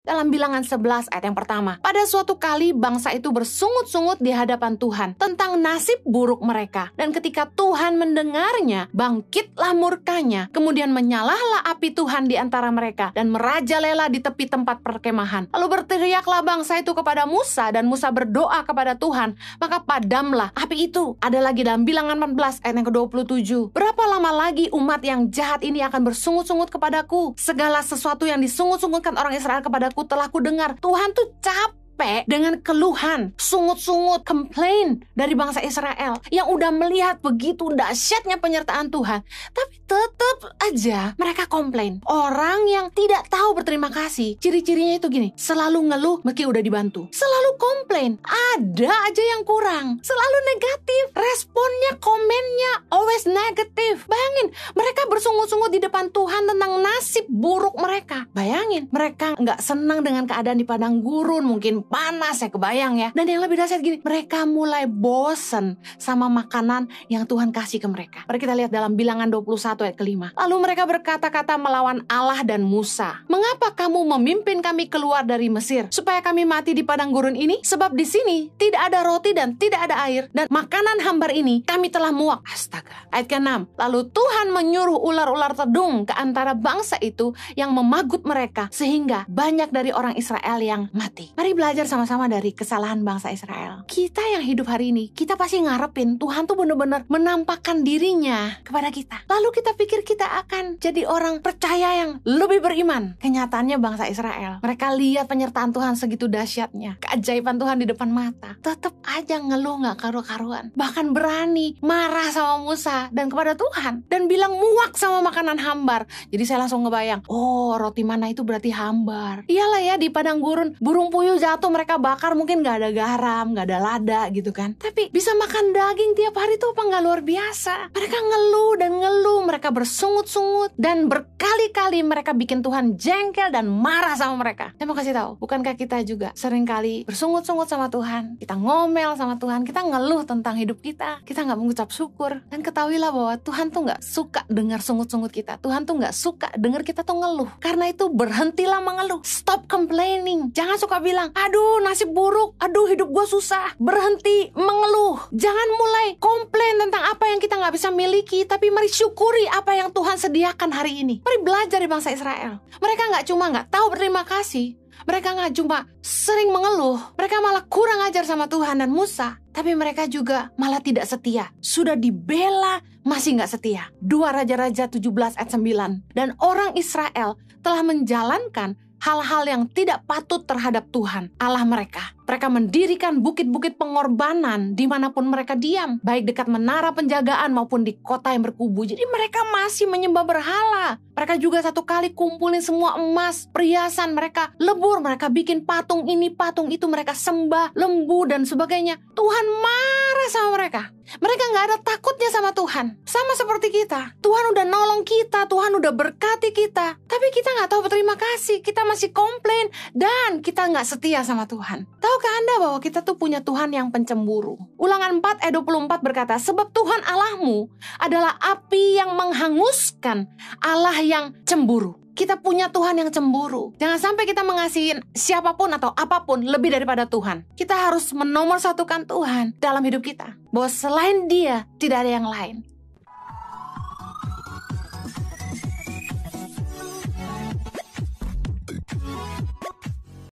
Dalam Bilangan 11 ayat yang pertama, pada suatu kali bangsa itu bersungut-sungut di hadapan Tuhan tentang nasib buruk mereka. Dan ketika Tuhan mendengarnya, bangkitlah murkanya. Kemudian menyalahlah api Tuhan di antara mereka dan merajalela di tepi tempat perkemahan. Lalu berteriaklah bangsa itu kepada Musa, dan Musa berdoa kepada Tuhan, maka padamlah api itu. Ada lagi dalam Bilangan 14 ayat yang ke-27. Berapa lama lagi umat yang jahat ini akan bersungut-sungut kepadaku? Segala sesuatu yang disungut-sungutkan orang Israel kepadaku telah kudengar. Tuhan tuh capek dengan keluhan, sungut-sungut, komplain dari bangsa Israel yang udah melihat begitu dahsyatnya penyertaan Tuhan, tapi tetap aja mereka komplain. Orang yang tidak tahu berterima kasih, ciri-cirinya itu gini: selalu ngeluh meski udah dibantu, selalu komplain, ada aja yang kurang, selalu negatif, responnya, komennya always negatif. Bayangin, mereka bersungut-sungut di depan Tuhan tentang nasib buruk mereka. Bayangin, mereka nggak senang dengan keadaan di padang gurun, mungkin panas, saya kebayang ya. Dan yang lebih dahsyat gini, mereka mulai bosen sama makanan yang Tuhan kasih ke mereka. Mari kita lihat dalam Bilangan 21 ayat ke-5. Lalu mereka berkata-kata melawan Allah dan Musa, "Mengapa kamu memimpin kami keluar dari Mesir, supaya kami mati di padang gurun ini? Sebab di sini tidak ada roti dan tidak ada air, dan makanan hambar ini kami telah muak." Astaga. Ayat ke-6. Lalu Tuhan menyuruh ular-ular tedung ke antara bangsa itu yang memagut mereka, sehingga banyak dari orang Israel yang mati. Mari belajar sama-sama dari kesalahan bangsa Israel. Kita yang hidup hari ini, kita pasti ngarepin Tuhan tuh benar-benar menampakkan dirinya kepada kita. Lalu kita pikir kita akan jadi orang percaya yang lebih beriman. Kenyataannya bangsa Israel, mereka lihat penyertaan Tuhan segitu dahsyatnya, keajaiban Tuhan di depan mata, tetap aja ngeluh gak karu-karuan. Bahkan berani marah sama Musa dan kepada Tuhan, dan bilang muak sama makanan hambar. Jadi saya langsung ngebayang, oh, roti mana itu berarti hambar. Iyalah ya, di padang gurun, burung puyuh jatuh mereka bakar, mungkin gak ada garam, gak ada lada gitu kan. Tapi bisa makan daging tiap hari tuh apa gak luar biasa. Mereka ngeluh dan ngeluh, mereka bersungut-sungut, dan berkali-kali mereka bikin Tuhan jengkel dan marah sama mereka. Saya mau kasih tahu, bukankah kita juga seringkali bersungut-sungut sama Tuhan, kita ngomel sama Tuhan, kita ngeluh tentang hidup kita gak mengucap syukur. Dan ketahuilah bahwa Tuhan tuh gak suka dengar sungut-sungut kita. Tuhan tuh gak suka dengar kita tuh ngeluh. Karena itu berhentilah mengeluh, stop complaining. Jangan suka bilang, aduh nasib buruk, aduh hidup gue susah. Berhenti mengeluh. Jangan mulai komplain tentang apa yang kita gak bisa miliki, tapi mari syukuri apa yang Tuhan sediakan hari ini. Mari belajar dari bangsa Israel. Mereka gak cuma gak tahu berterima kasih, mereka gak cuma sering mengeluh, mereka malah kurang ajar sama Tuhan dan Musa, tapi mereka juga malah tidak setia. Sudah dibela, masih gak setia. 2 Raja-Raja 17 ayat 9. Dan orang Israel telah menjalankan hal-hal yang tidak patut terhadap Tuhan, Allah mereka. Mereka mendirikan bukit-bukit pengorbanan dimanapun mereka diam, baik dekat menara penjagaan maupun di kota yang berkubu. Jadi mereka masih menyembah berhala. Mereka juga satu kali kumpulin semua emas, perhiasan, mereka lebur, mereka bikin patung ini, patung itu, mereka sembah lembu dan sebagainya. Tuhan marah sama mereka. Mereka gak ada takutnya sama Tuhan. Sama seperti kita. Tuhan udah nolong kita, Tuhan udah berkati kita, tapi kita gak tahu berterima kasih. Kita masih komplain dan kita gak setia sama Tuhan. Tahukah Anda bahwa kita tuh punya Tuhan yang pencemburu? Ulangan 4 ayat 24 berkata, sebab Tuhan Allahmu adalah api yang menghanguskan, Allah yang cemburu. Kita punya Tuhan yang cemburu. Jangan sampai kita mengasihi siapapun atau apapun lebih daripada Tuhan. Kita harus menomorsatukan Tuhan dalam hidup kita, bahwa selain Dia tidak ada yang lain.